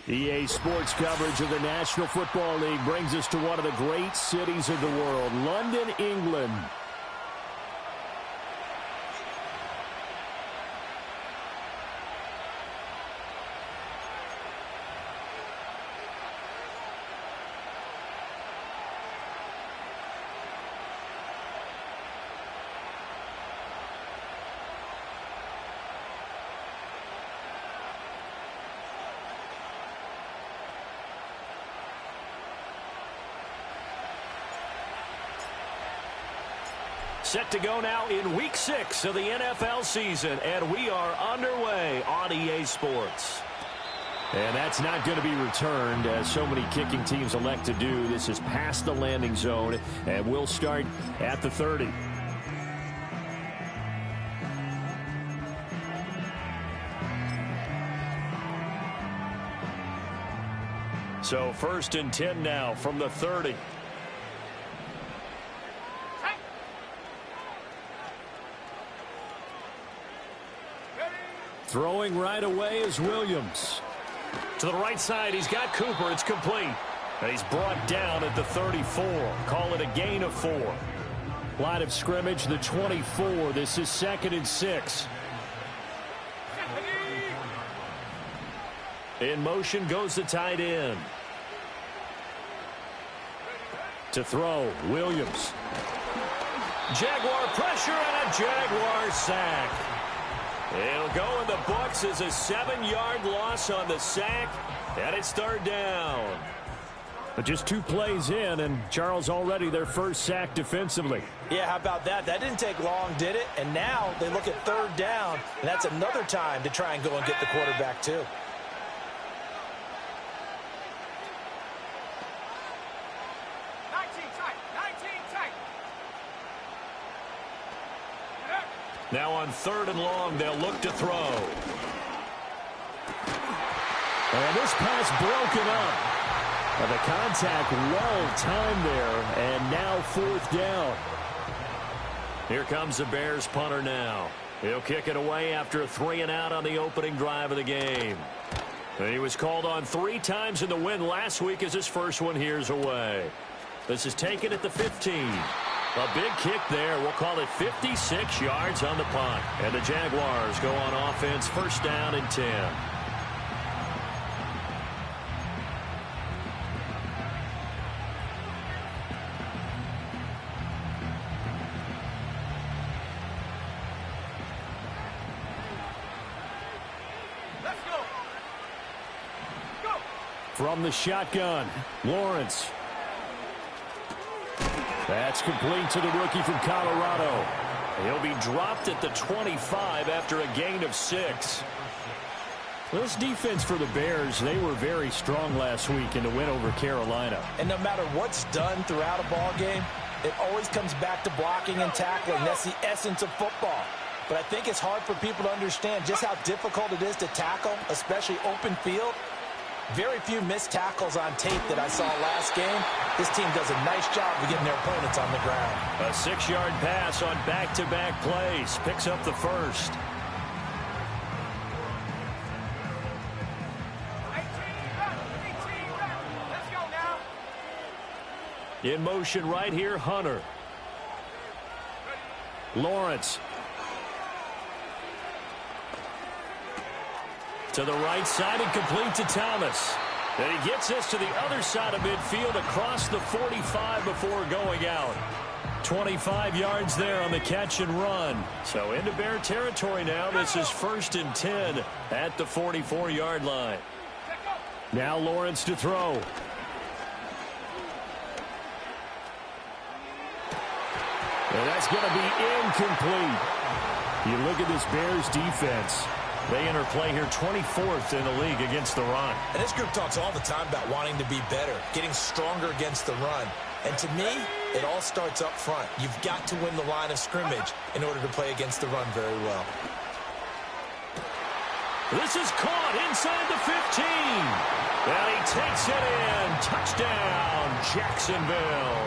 EA Sports coverage of the National Football League brings us to one of the great cities of the world, London, England. Set to go now in Week 6 of the NFL season, and we are underway on EA Sports. And that's not going to be returned, as so many kicking teams elect to do. This is past the landing zone, and we'll start at the 30. So 1st and 10 now from the 30. Throwing right away is Williams. To the right side, he's got Cooper. It's complete. And he's brought down at the 34. Call it a gain of 4. Line of scrimmage, the 24. This is 2nd and 6. In motion goes the tight end. To throw, Williams. Jaguar pressure and a Jaguar sack. It'll go in the books as a 7-yard loss on the sack, and it's 3rd down. But just 2 plays in, and Charles already their first sack defensively. Yeah, how about that? That didn't take long, did it? And now they look at 3rd down, and that's another time to try and go and get the quarterback too. Now on 3rd and long, they'll look to throw. And this pass broken up. And the contact well timed there, and now 4th down. Here comes the Bears punter now. He'll kick it away after a 3-and-out on the opening drive of the game. And he was called on 3 times in the win last week as his first one here's away. This is taken at the 15. A big kick there. We'll call it 56 yards on the punt. And the Jaguars go on offense, 1st down and 10. Let's go. Go. From the shotgun, Lawrence. That's complete to the rookie from Colorado. He'll be dropped at the 25 after a gain of 6. This defense for the Bears, they were very strong last week in the win over Carolina. And no matter what's done throughout a ball game, it always comes back to blocking and tackling. That's the essence of football. But I think it's hard for people to understand just how difficult it is to tackle, especially open field. Very few missed tackles on tape that I saw last game. This team does a nice job of getting their opponents on the ground. A 6-yard pass on back-to-back plays. Picks up the first. Let's go now. In motion right here, Hunter. Lawrence. To the right side and complete to Thomas. And he gets us to the other side of midfield across the 45 before going out. 25 yards there on the catch and run. So into Bear territory now. This is 1st and 10 at the 44-yard line. Now Lawrence to throw. And that's going to be incomplete. You look at this Bears defense. They enter play here 24th in the league against the run. And this group talks all the time about wanting to be better, getting stronger against the run. And to me, it all starts up front. You've got to win the line of scrimmage in order to play against the run very well. This is caught inside the 15. And he takes it in. Touchdown, Jacksonville.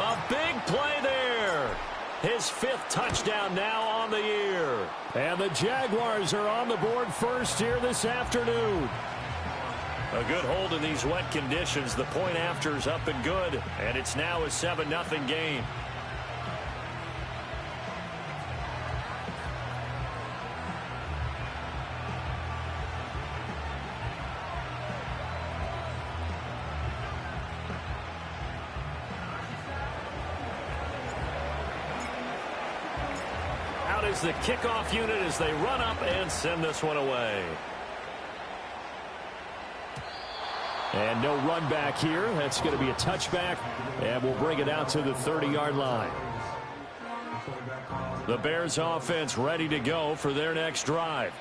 A big play there. His 5th touchdown now on the year. And the Jaguars are on the board first here this afternoon. A good hold in these wet conditions. The point after is up and good, and it's now a 7-0 game. Out is the kickoff unit as they run up and send this one away. And no run back here. That's going to be a touchback, and we'll bring it out to the 30-yard line. The Bears offense ready to go for their next drive.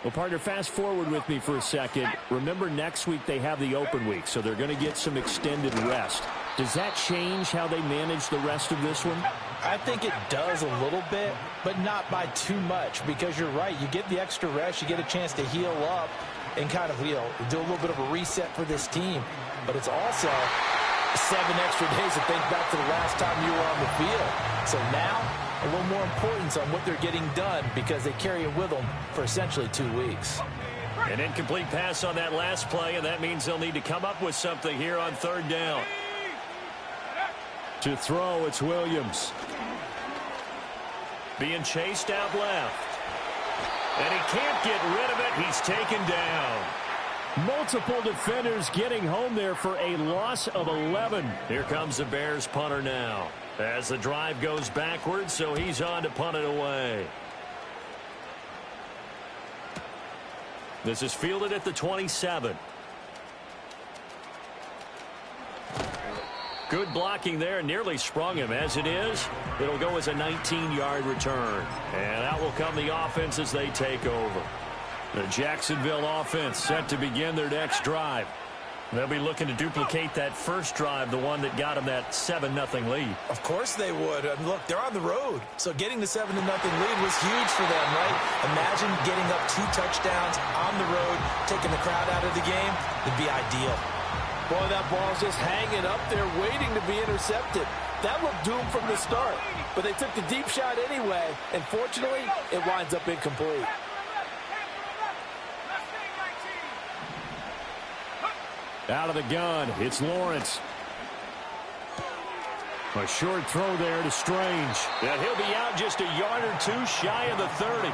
Well, partner, fast forward with me for a second. Remember, next week they have the open week, so they're going to get some extended rest. Does that change how they manage the rest of this one? I think it does a little bit, but not by too much, because you're right. You get the extra rest. You get a chance to heal up and kind of, do a little bit of a reset for this team. But it's also 7 extra days to think back to the last time you were on the field. So now, a little more importance on what they're getting done because they carry it with them for essentially 2 weeks. An incomplete pass on that last play, and that means they'll need to come up with something here on 3rd down. To throw, it's Williams. Being chased out left. And he can't get rid of it. He's taken down. Multiple defenders getting home there for a loss of 11. Here comes the Bears punter now. As the drive goes backwards, so he's on to punt it away. This is fielded at the 27. Good blocking there, nearly sprung him. As it is, it'll go as a 19-yard return. And out will come the offense as they take over. The Jacksonville offense set to begin their next drive. They'll be looking to duplicate that first drive, the one that got them that 7-0 lead. Of course they would. I mean, look, they're on the road. So getting the 7-0 lead was huge for them, right? Imagine getting up 2 touchdowns on the road, taking the crowd out of the game. It'd be ideal. Boy, that ball's just hanging up there waiting to be intercepted. That looked doomed from the start. But they took the deep shot anyway, and fortunately, it winds up incomplete. Out of the gun, it's Lawrence. A short throw there to Strange. And he'll be out just a yard or 2 shy of the 30.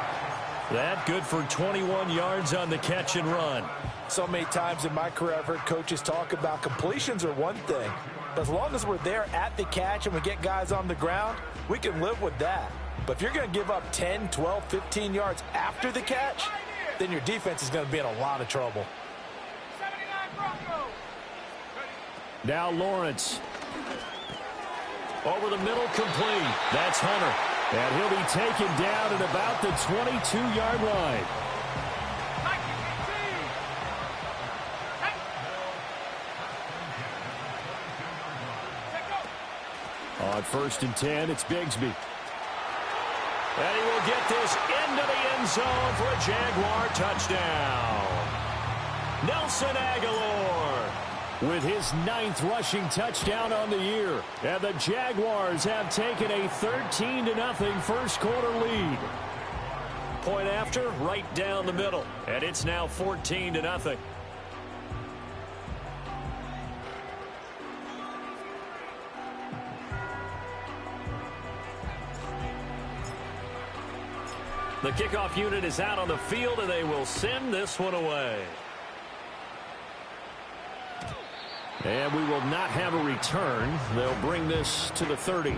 That good for 21 yards on the catch and run. So many times in my career, I've heard coaches talk about completions are one thing. But as long as we're there at the catch and we get guys on the ground, we can live with that. But if you're going to give up 10, 12, 15 yards after the catch, then your defense is going to be in a lot of trouble. Now Lawrence. Over the middle, complete. That's Hunter. And he'll be taken down at about the 22-yard line. On 1st and 10, it's Bigsby. And he will get this into the end zone for a Jaguar touchdown. Nelson Aguilar with his 9th rushing touchdown on the year. And the Jaguars have taken a 13-0 first quarter lead. Point after, right down the middle. And it's now 14-0. The kickoff unit is out on the field, and they will send this one away. And we will not have a return. They'll bring this to the 30.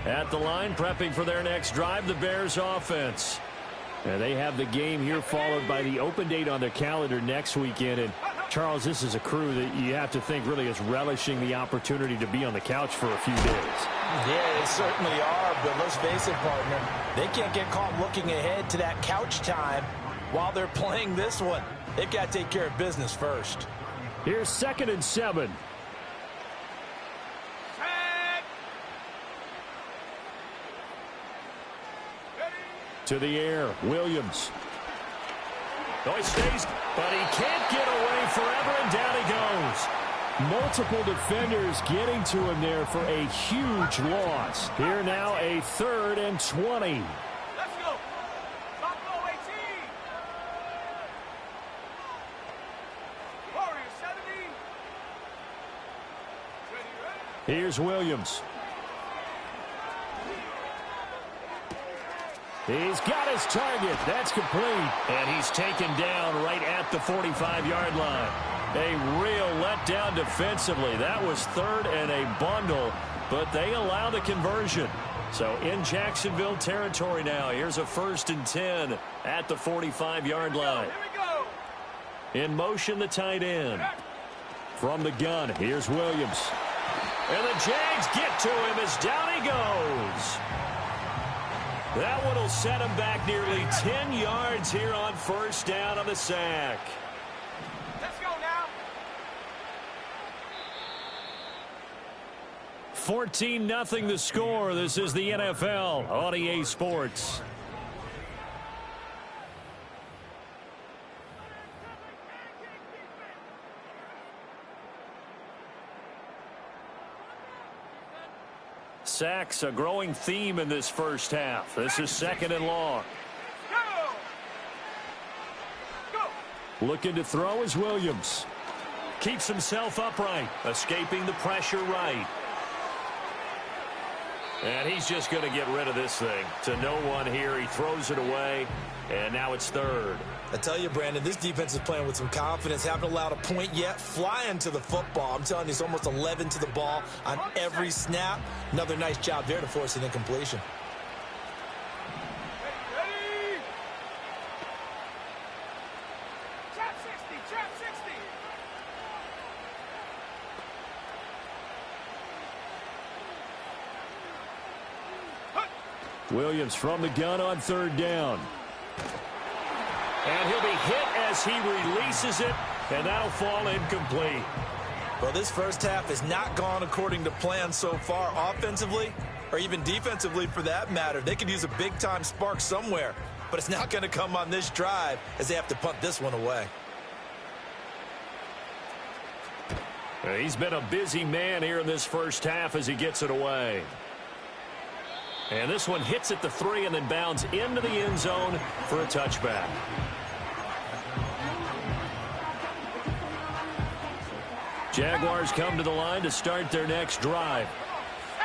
At the line, prepping for their next drive, the Bears offense. And they have the game here followed by the open date on their calendar next weekend. And Charles, this is a crew that you have to think really is relishing the opportunity to be on the couch for a few days. Yeah, they certainly are, but let's face it, partner. They can't get caught looking ahead to that couch time while they're playing this one. They've got to take care of business first. Here's 2nd and 7. To the air, Williams. Oh, he stays, but he can't get away forever, and down he goes. Multiple defenders getting to him there for a huge loss. Here now a 3rd and 20. Let's go. Top low 18. Warriors 70. Ready. Here's Williams. He's got his target. That's complete. And he's taken down right at the 45-yard line. A real letdown defensively. That was 3rd and a bundle, but they allow the conversion. So in Jacksonville territory now. Here's a 1st and 10 at the 45-yard line. Here we go. In motion, the tight end. From the gun, here's Williams. And the Jags get to him as down he goes. That one will set him back nearly 10 yards here on 1st down on the sack. Let's go now. 14-0 the score. This is the NFL on EA Sports. Sacks, a growing theme in this first half. This is 2nd and long. Go. Go. Looking to throw is Williams. Keeps himself upright, escaping the pressure right. And he's just going to get rid of this thing. To no one here, he throws it away, and now it's 3rd. I tell you, Brandon, this defense is playing with some confidence. Haven't allowed a point yet. Flying to the football. I'm telling you, it's almost 11 to the ball on every snap. Another nice job there to force an incompletion. Ready. Trap 60. Trap 60. Williams from the gun on 3rd down. And he'll be hit as he releases it, and that'll fall incomplete. Well, this first half has not gone according to plan so far offensively, or even defensively for that matter. They could use a big-time spark somewhere, but it's not going to come on this drive as they have to punt this one away. He's been a busy man here in this first half as he gets it away. And this one hits at the 3 and then bounds into the end zone for a touchback. Jaguars come to the line to start their next drive.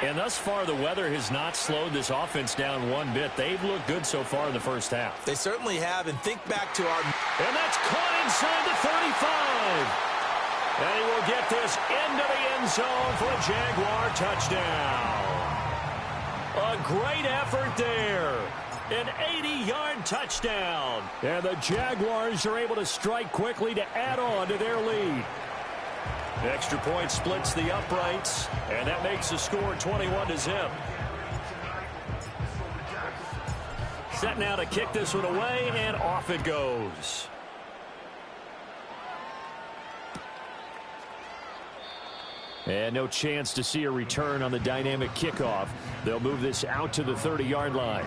And thus far, the weather has not slowed this offense down one bit. They've looked good so far in the first half. They certainly have, and think back to our... And that's caught inside the 35. And he will get this into the end zone for a Jaguar touchdown. A great effort there. An 80-yard touchdown. And the Jaguars are able to strike quickly to add on to their lead. Extra point splits the uprights, and that makes the score 21-0. Set now to kick this one away, and off it goes. And no chance to see a return on the dynamic kickoff. They'll move this out to the 30-yard line.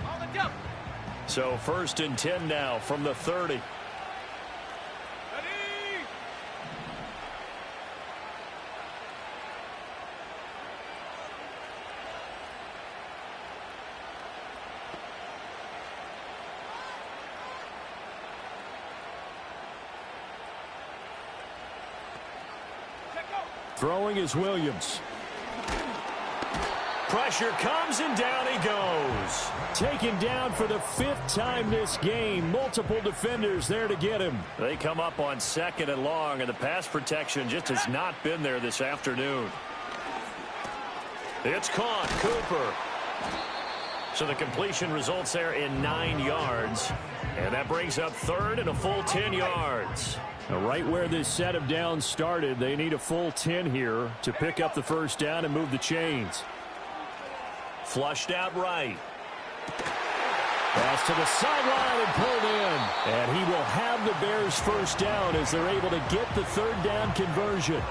On the jump. So 1st and 10 now from the 30. Ready. Throwing is Williams. Pressure comes and down he goes. Taken down for the 5th time this game. Multiple defenders there to get him. They come up on 2nd and long, and the pass protection just has not been there this afternoon. It's caught. Cooper. So the completion results there in 9 yards. And that brings up 3rd and a full 10 yards. Now right where this set of downs started, they need a full 10 here to pick up the first down and move the chains. Flushed out right. Pass to the sideline and pulled in. And he will have the Bears first down as they're able to get the 3rd down conversion.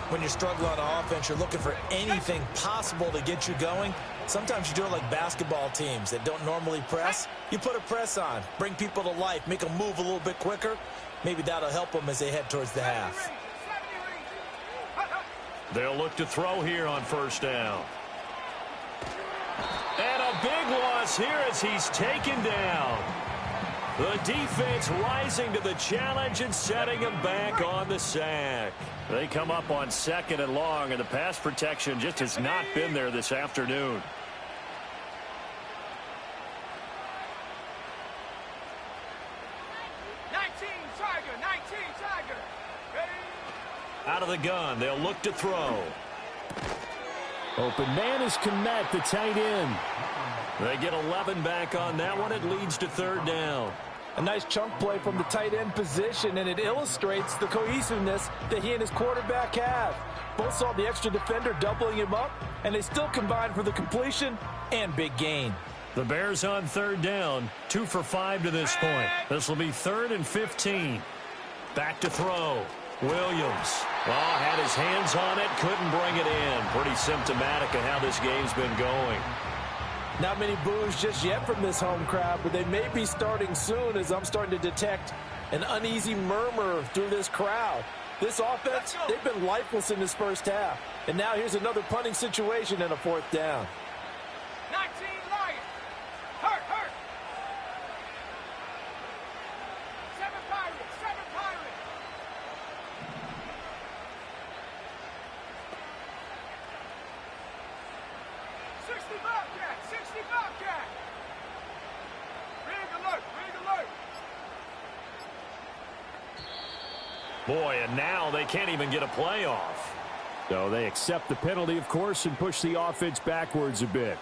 When you struggle on offense, you're looking for anything possible to get you going. Sometimes you do it like basketball teams that don't normally press. You put a press on, bring people to life, make them move a little bit quicker. Maybe that'll help them as they head towards the half. They'll look to throw here on first down. And a big loss here as he's taken down. The defense rising to the challenge and setting him back on the sack. They come up on 2nd and long, and the pass protection just has not been there this afternoon. Out of the gun, they'll look to throw. Open man is Komet, the tight end. They get 11 back on that one. It leads to 3rd down. A nice chunk play from the tight end position, and it illustrates the cohesiveness that he and his quarterback have. Both saw the extra defender doubling him up, and they still combined for the completion and big gain. The Bears on 3rd down, 2 for 5 to this point. This will be 3rd and 15. Back to throw. Williams. Oh, had his hands on it, couldn't bring it in. Pretty symptomatic of how this game's been going. Not many boos just yet from this home crowd, but they may be starting soon as I'm starting to detect an uneasy murmur through this crowd. This offense, they've been lifeless in this first half. And now here's another punting situation and a 4th down. 19 Lions. Hurt. 7 Pirates. 60 Bobcat. Rig alert. Boy, and now they can't even get a play off. So they accept the penalty, of course, and push the offense backwards a bit.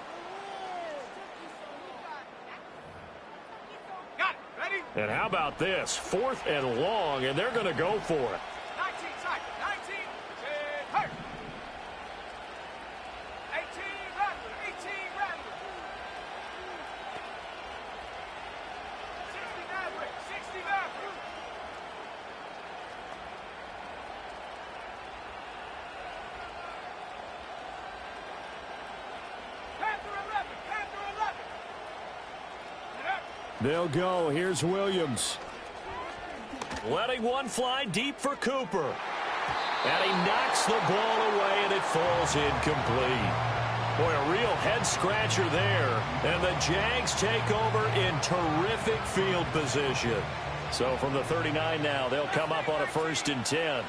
Got it. Ready? And how about this? 4th and long, and they're going to go for it. 19 cycle. 19. Hurt. 18 Rattler. 60 Maverick. 60 Maverick. Panther 11. They'll go. Here's Williams. Letting one fly deep for Cooper. And he knocks the ball away, and it falls incomplete. Boy, a real head-scratcher there. And the Jags take over in terrific field position. So from the 39 now, they'll come up on a 1st and 10.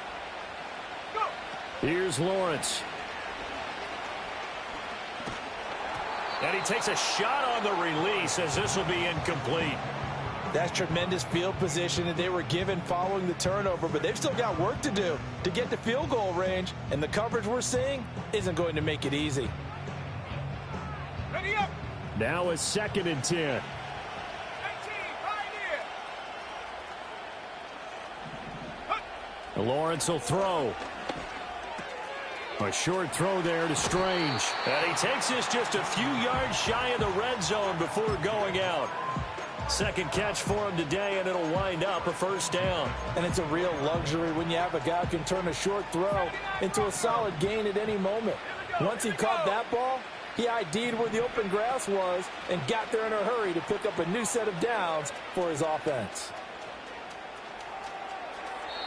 Here's Lawrence. And he takes a shot on the release as this will be incomplete. That's tremendous field position that they were given following the turnover, but they've still got work to do to get to field goal range, and the coverage we're seeing isn't going to make it easy. Ready up. Now it's 2nd and 10. 19. Pioneer. Lawrence will throw. A short throw there to Strange. And he takes this just a few yards shy of the red zone before going out. 2nd catch for him today, and it'll wind up a 1st down. And it's a real luxury when you have a guy who can turn a short throw into a solid gain at any moment. Once he caught that ball, he ID'd where the open grass was and got there in a hurry to pick up a new set of downs for his offense.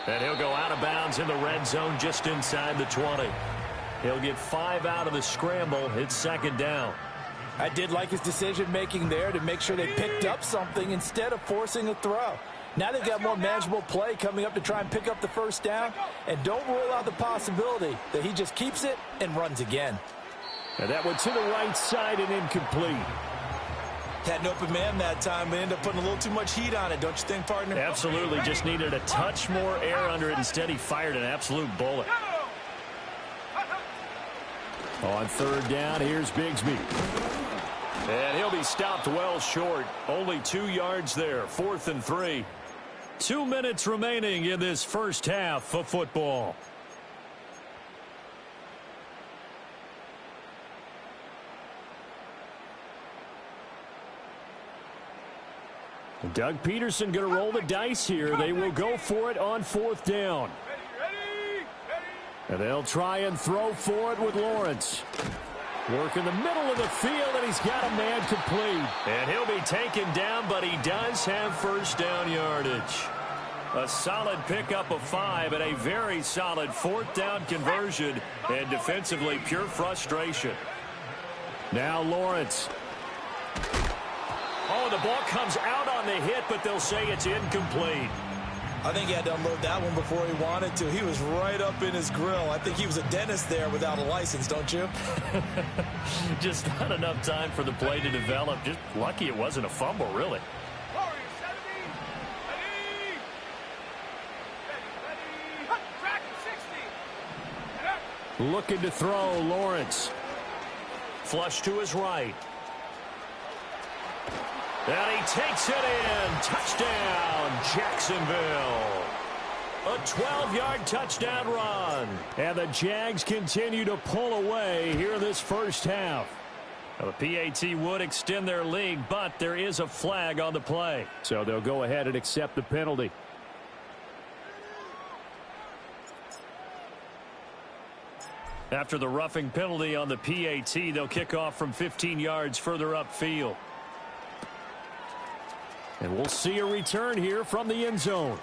And he'll go out of bounds in the red zone just inside the 20. He'll get 5 out of the scramble. It's 2nd down. I did like his decision-making there to make sure they picked up something instead of forcing a throw. Now they've got more manageable play coming up to try and pick up the 1st down. And don't rule out the possibility that he just keeps it and runs again. And that went to the right side and incomplete. Had an open man that time, but ended up putting a little too much heat on it, don't you think, partner? Absolutely. Just needed a touch more air under it. Instead, he fired an absolute bullet. On 3rd down, here's Bigsby. And he'll be stopped well short. Only 2 yards there. 4th and 3. 2 minutes remaining in this first half of football. Doug Peterson going to roll the dice here. They will go for it on 4th down. And they'll try and throw for it with Lawrence. Work in the middle of the field, and he's got a man complete. And he'll be taken down, but he does have 1st down yardage. A solid pickup of 5 and a very solid fourth down conversion, and defensively pure frustration. Now Lawrence. Oh, the ball comes out on the hit, but they'll say it's incomplete. I think he had to unload that one before he wanted to. He was right up in his grill. I think he was a dentist there without a license, don't you? Just not enough time for the play to develop. Just lucky it wasn't a fumble, really. Looking to throw, Lawrence. Flush to his right. And he takes it in. Touchdown, Jacksonville. A 12-yard touchdown run. And the Jags continue to pull away here in this first half. Well, the PAT would extend their lead, but there is a flag on the play. So they'll go ahead and accept the penalty. After the roughing penalty on the PAT, they'll kick off from 15 yards further upfield. And we'll see a return here from the end zone.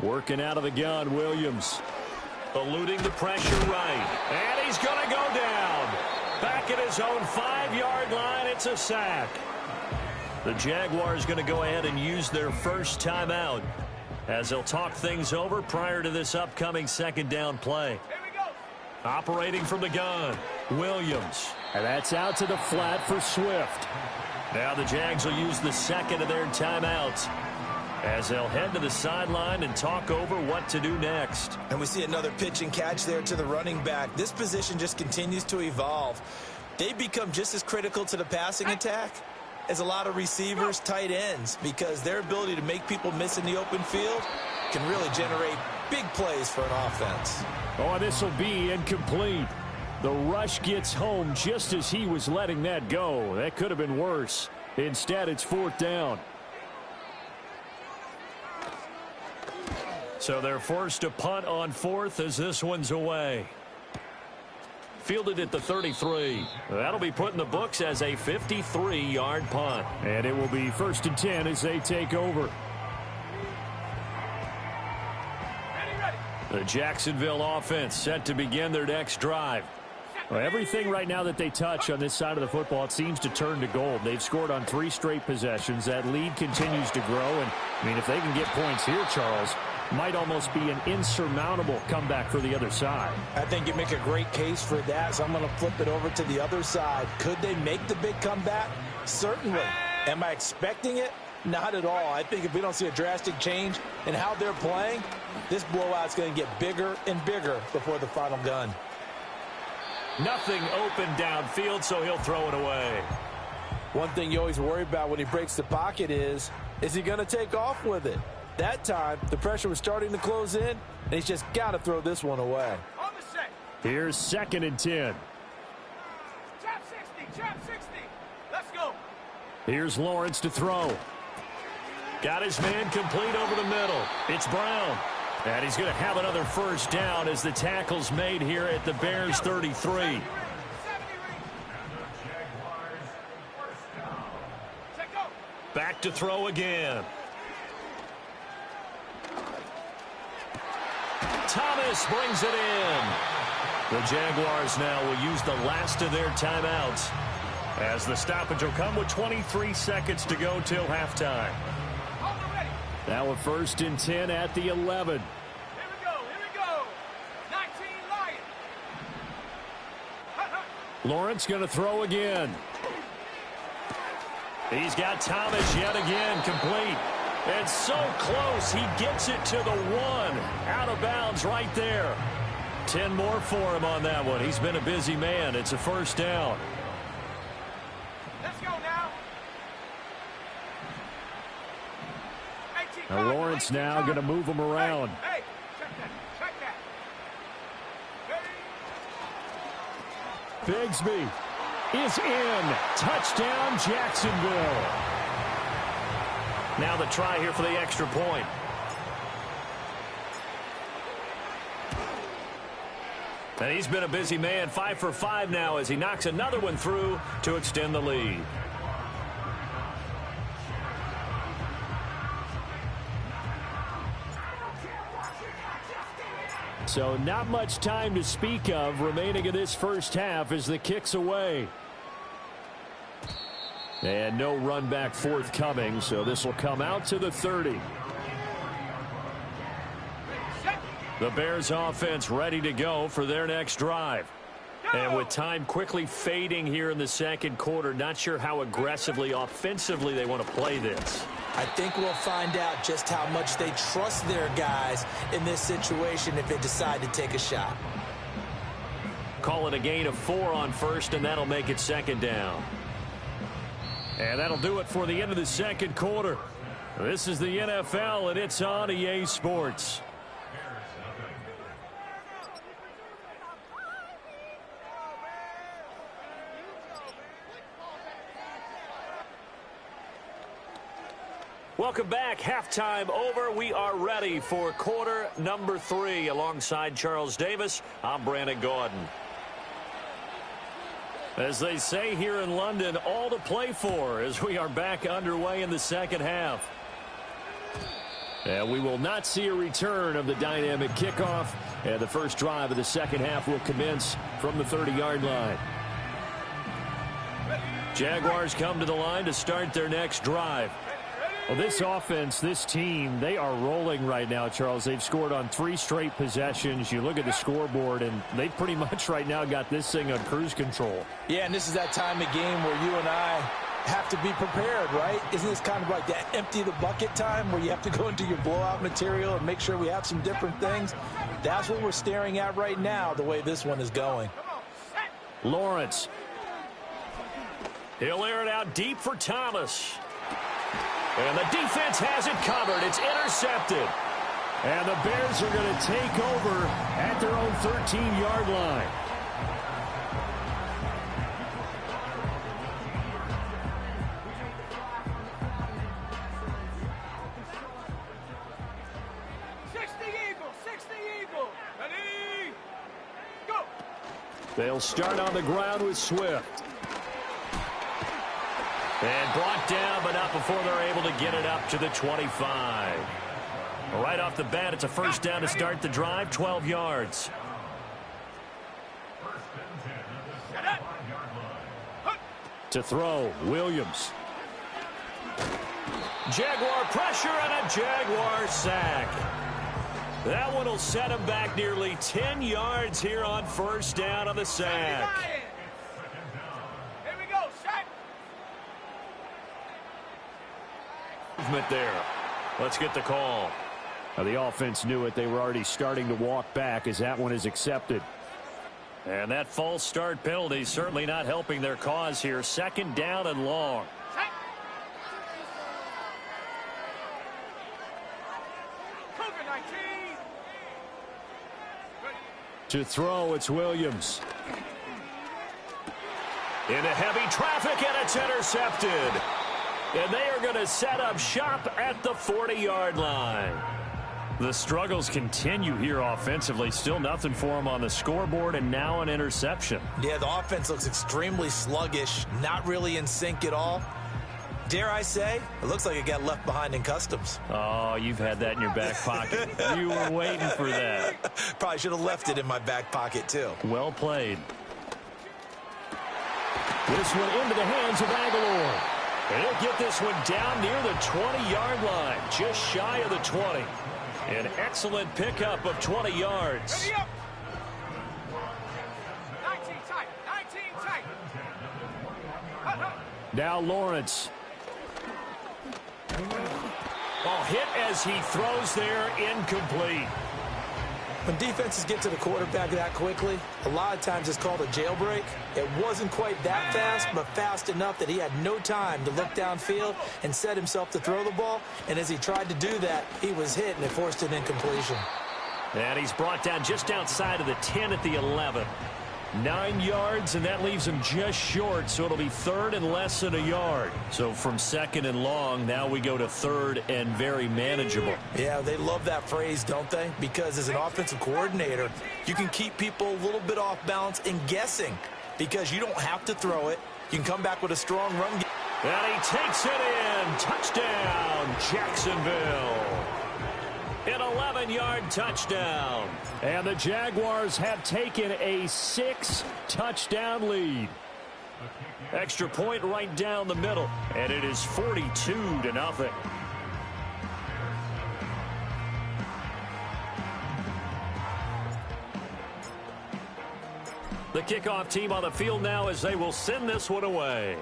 Working out of the gun, Williams. Eluding the pressure right. And he's going to go down. Back at his own 5-yard line, it's a sack. The Jaguars going to go ahead and use their first timeout as they'll talk things over prior to this upcoming second down play. Here we go. Operating from the gun, Williams. And that's out to the flat for Swift. Now the Jags will use the second of their timeouts as they'll head to the sideline and talk over what to do next. And we see another pitch and catch there to the running back. This position just continues to evolve. They become just as critical to the passing attack as a lot of receivers, tight ends, because their ability to make people miss in the open field can really generate big plays for an offense. Oh, this will be incomplete. The rush gets home just as he was letting that go. That could have been worse. Instead, it's fourth down. So they're forced to punt on fourth as this one's away. Fielded at the 33. That'll be put in the books as a 53-yard punt. And it will be 1st and 10 as they take over. The Jacksonville offense set to begin their next drive. Well, everything right now that they touch on this side of the football, it seems to turn to gold. They've scored on 3 straight possessions. That lead continues to grow. And, I mean, if they can get points here, Charles, might almost be an insurmountable comeback for the other side. I think you make a great case for that, so I'm going to flip it over to the other side. Could they make the big comeback? Certainly. Am I expecting it? Not at all. I think if we don't see a drastic change in how they're playing, this blowout's going to get bigger and bigger before the final gun. Nothing open downfield, so he'll throw it away. One thing you always worry about when he breaks the pocket is he going to take off with it? That time, the pressure was starting to close in, and he's just got to throw this one away. On the set. Here's 2nd and 10. Trap 60. Trap 60. Let's go. Here's Lawrence to throw. Got his man complete over the middle. It's Brown. And he's going to have another first down as the tackle's made here at the Bears 33. Back to throw again. Thomas brings it in. The Jaguars now will use the last of their timeouts as the stoppage will come with 23 seconds to go till halftime. Now a 1st and 10 at the 11. Here we go. 19 Lions. Lawrence going to throw again. He's got Thomas yet again complete. And so close, he gets it to the 1. Out of bounds right there. 10 more for him on that one. He's been a busy man. It's a first down. Let's go now. Now Lawrence now going to move him around. Hey, check that. Bigsby is in. Touchdown, Jacksonville. Now the try here for the extra point. And he's been a busy man, 5 for 5 now as he knocks another one through to extend the lead. So not much time to speak of remaining in this first half as the kick's away. And no run back forthcoming, so this will come out to the 30. The Bears offense ready to go for their next drive. And with time quickly fading here in the second quarter, not sure how aggressively, offensively they want to play this. I think we'll find out just how much they trust their guys in this situation if they decide to take a shot. Call it a gain of 4 on first, and that'll make it second down. And that'll do it for the end of the second quarter. This is the NFL, and it's on EA Sports. Welcome back. Halftime over. We are ready for quarter number 3. Alongside Charles Davis, I'm Brandon Gaudin. As they say here in London, all to play for as we are back underway in the second half. And we will not see a return of the dynamic kickoff. And the first drive of the second half will commence from the 30-yard line. Jaguars come to the line to start their next drive. Well, this offense, this team, they are rolling right now, Charles. They've scored on 3 straight possessions. You look at the scoreboard, and they pretty much right now got this thing on cruise control. Yeah, and this is that time of game where you and I have to be prepared, right? Isn't this kind of like that empty the bucket time where you have to go into your blowout material and make sure we have some different things? That's what we're staring at right now, the way this one is going. Lawrence. He'll air it out deep for Thomas. And the defense has it covered. It's intercepted. And the Bears are going to take over at their own 13-yard line. They'll start on the ground with Swift. And brought down, but not before they're able to get it up to the 25. Right off the bat, it's a first down to start the drive, 12 yards. To throw, Williams. Jaguar pressure and a Jaguar sack. That one will set him back nearly 10 yards here on first down on the sack. Movement there. Let's get the call. Now the offense knew it. They were already starting to walk back as that one is accepted. And that false start penalty certainly not helping their cause here. Second down and long. To throw, it's Williams. Into heavy traffic, and it's intercepted. And they are going to set up shop at the 40-yard line. The struggles continue here offensively. Still nothing for them on the scoreboard, and now an interception. Yeah, the offense looks extremely sluggish, not really in sync at all. Dare I say, it looks like it got left behind in customs. Oh, you've had that in your back pocket. You were waiting for that. Probably should have left it in my back pocket, too. Well played. This one into the hands of Aguilar. And he'll get this one down near the 20-yard line, just shy of the 20. An excellent pickup of 20 yards. 19 tight, 19 tight. Now Lawrence. Ball hit as he throws there, incomplete. When defenses get to the quarterback that quickly, a lot of times it's called a jailbreak. It wasn't quite that fast, but fast enough that he had no time to look downfield and set himself to throw the ball. And as he tried to do that, he was hit, and it forced an incompletion. And he's brought down just outside of the 10 at the 11. 9 yards, and that leaves him just short, so it'll be 3rd and less than a yard. So from 2nd and long, now we go to 3rd and very manageable. Yeah, they love that phrase, don't they? Because as an offensive coordinator, you can keep people a little bit off balance and guessing because you don't have to throw it. You can come back with a strong run. And he takes it in. Touchdown, Jacksonville. An 11-yard touchdown. And the Jaguars have taken a 6-touchdown lead. Extra point right down the middle. And it is 42-0. The kickoff team on the field now as they will send this one away.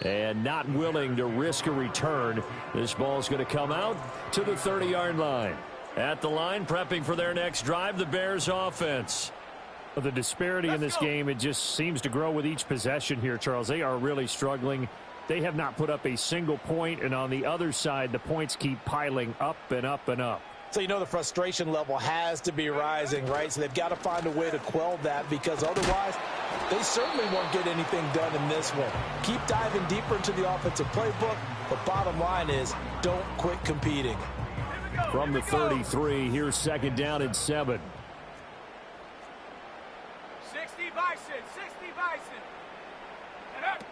And not willing to risk a return. This ball is going to come out to the 30-yard line. At the line, prepping for their next drive, the Bears offense. The disparity in this game, it just seems to grow with each possession here, Charles. They are really struggling. They have not put up a single point, and on the other side, the points keep piling up and up and up. So you know the frustration level has to be rising, right? So they've got to find a way to quell that because otherwise they certainly won't get anything done in this one. Keep diving deeper into the offensive playbook, but bottom line is don't quit competing. From the 33, here's 2nd down and 7. 60 Bison, 60 Bison. And up.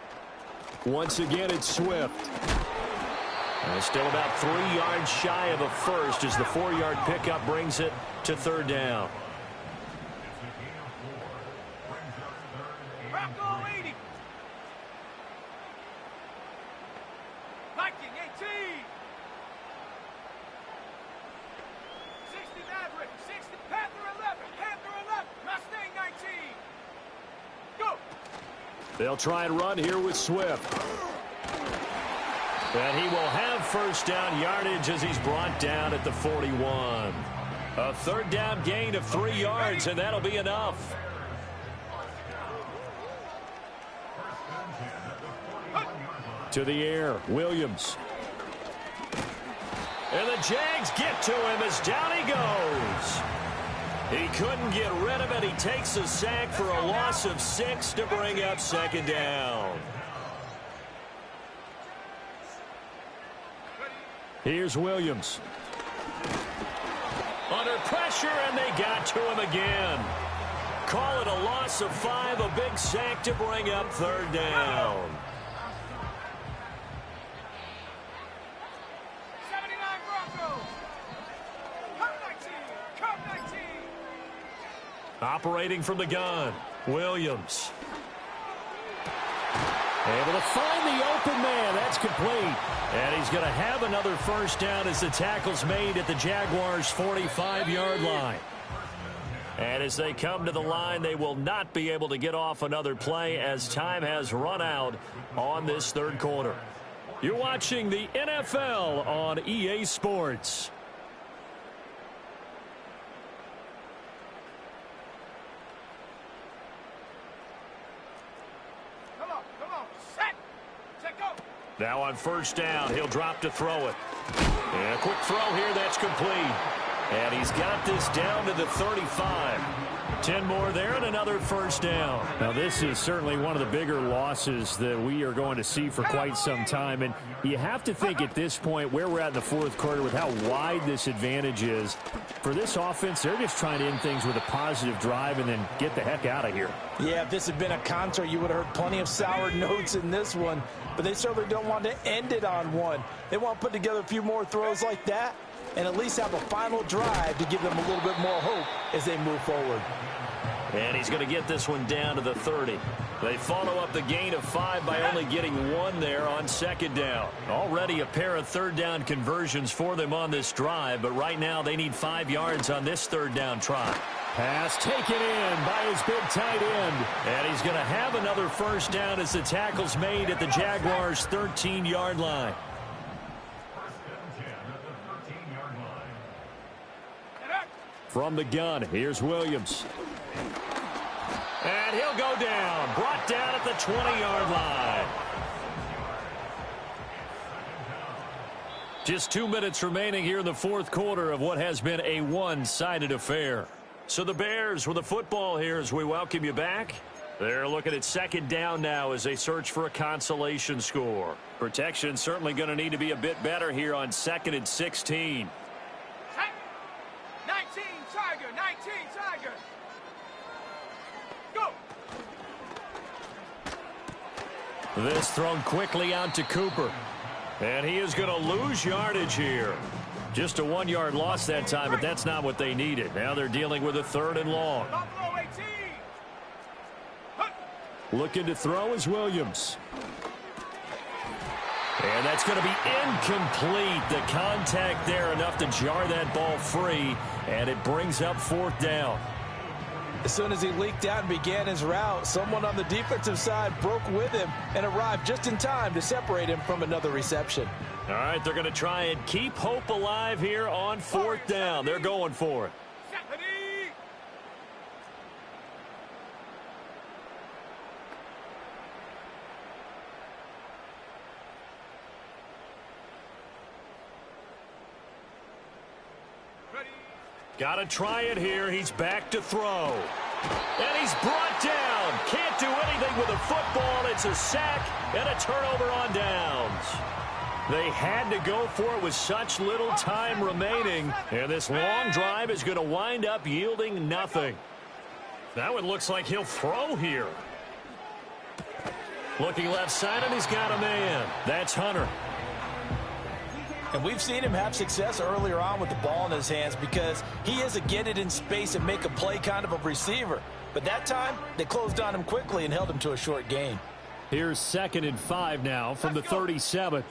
Once again, it's Swift. And still about 3 yards shy of a first as the 4-yard pickup brings it to 3rd down. Bronco 80. Viking 18. 60 Maverick, 60 Panther 11, Panther 11, Mustang 19. Go. They'll try and run here with Swift. And he will have 1st down yardage as he's brought down at the 41. A 3rd down gain of 3 yards, and that'll be enough. To the air, Williams. And the Jags get to him as down he goes. He couldn't get rid of it. He takes a sack for a loss of 6 to bring up 2nd down. Here's Williams. Under pressure, and they got to him again. Call it a loss of 5, a big sack to bring up 3rd down. 79 Broncos. Cup 19, Cup 19. Operating from the gun, Williams. Able to find the open man. That's complete. And he's going to have another 1st down as the tackle's made at the Jaguars' 45-yard line. And as they come to the line, they will not be able to get off another play as time has run out on this 3rd quarter. You're watching the NFL on EA Sports. Now on 1st down, he'll drop to throw it. And a quick throw here, that's complete. And he's got this down to the 35. 10 more there and another 1st down. Now this is certainly one of the bigger losses that we are going to see for quite some time. And you have to think at this point where we're at in the 4th quarter with how wide this advantage is. For this offense, they're just trying to end things with a positive drive and then get the heck out of here. Yeah, if this had been a concert, you would have heard plenty of sour notes in this one. But they certainly don't want to end it on one. They want to put together a few more throws like that and at least have a final drive to give them a little bit more hope as they move forward. And he's going to get this one down to the 30. They follow up the gain of 5 by only getting 1 there on 2nd down. Already a pair of 3rd down conversions for them on this drive, but right now they need 5 yards on this 3rd down try. Pass taken in by his big tight end. And he's going to have another 1st down as the tackle's made at the Jaguars' 13-yard line. From the gun, here's Williams. And he'll go down. Brought down at the 20-yard line. Just 2 minutes remaining here in the 4th quarter of what has been a one-sided affair. So the Bears with the football here as we welcome you back. They're looking at second down now as they search for a consolation score. Protection certainly going to need to be a bit better here on 2nd and 16. 19 Tiger, 19 Tiger. Go. This thrown quickly out to Cooper. And he is going to lose yardage here. Just a 1-yard loss that time, but that's not what they needed. Now they're dealing with a 3rd and long. Buffalo 18. Looking to throw is Williams. And that's going to be incomplete. The contact there enough to jar that ball free, and it brings up 4th down. As soon as he leaked out and began his route, someone on the defensive side broke with him and arrived just in time to separate him from another reception. All right, they're going to try and keep hope alive here on 4th down. They're going for it. Got to try it here. He's back to throw. And he's brought down. Can't do anything with a football. It's a sack and a turnover on downs. They had to go for it with such little time remaining. And this long drive is going to wind up yielding nothing. That one looks like he'll throw here. Looking left side, and he's got a man. That's Hunter. And we've seen him have success earlier on with the ball in his hands because he is a get it in space and make a play kind of a receiver. But that time, they closed on him quickly and held him to a short gain. Here's 2nd and 5 now from the 37.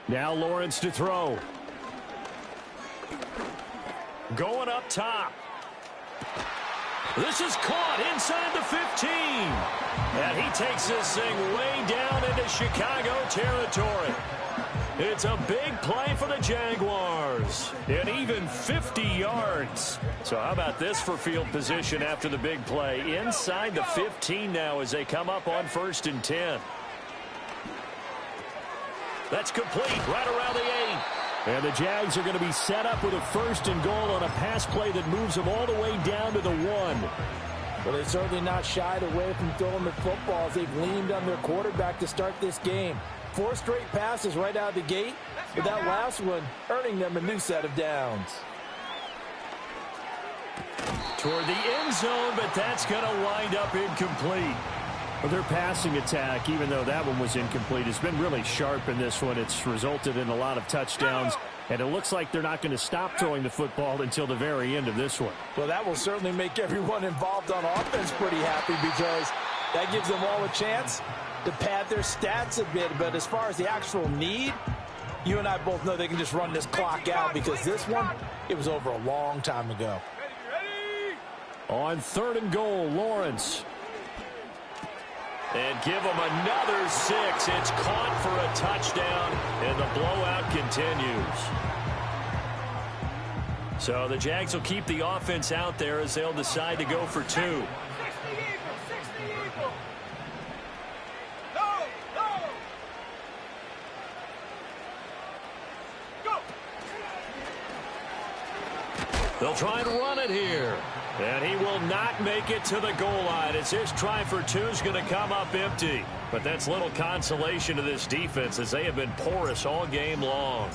Now Lawrence to throw. Going up top. This is caught inside the 15. And he takes this thing way down into Chicago territory. It's a big play for the Jaguars. And even 50 yards. So how about this for field position after the big play? Inside the 15 now as they come up on 1st and 10. That's complete right around the 8. And the Jags are going to be set up with a 1st and goal on a pass play that moves them all the way down to the 1. Well, they're certainly not shied away from throwing the footballs. They've leaned on their quarterback to start this game. 4 straight passes right out of the gate, with that last one earning them a new set of downs. Toward the end zone, but that's going to wind up incomplete. Well, their passing attack, even though that one was incomplete, has been really sharp in this one. It's resulted in a lot of touchdowns, and it looks like they're not going to stop throwing the football until the very end of this one. Well, that will certainly make everyone involved on offense pretty happy because that gives them all a chance to pad their stats a bit. But as far as the actual need, you and I both know they can just run this clock out because this one, it was over a long time ago. On 3rd and goal, Lawrence. And give them another 6. It's caught for a touchdown, and the blowout continues. So the Jags will keep the offense out there as they'll decide to go for 2. They'll try and run it here. And he will not make it to the goal line as his try for 2 is going to come up empty. But that's little consolation to this defense as they have been porous all game long.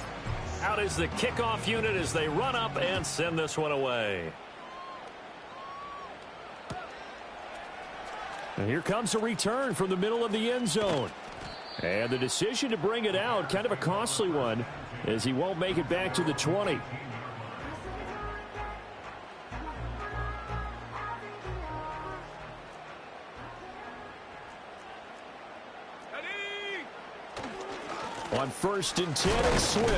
Out is the kickoff unit as they run up and send this one away. And here comes a return from the middle of the end zone. And the decision to bring it out, kind of a costly one, as he won't make it back to the 20. On 1st and 10, it's Swift.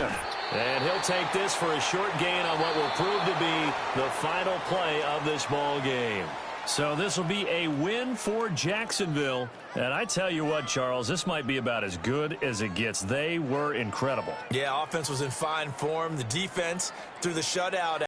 And he'll take this for a short gain on what will prove to be the final play of this ball game. So this will be a win for Jacksonville. And I tell you what, Charles, this might be about as good as it gets. They were incredible. Yeah, offense was in fine form. The defense, through the shutout,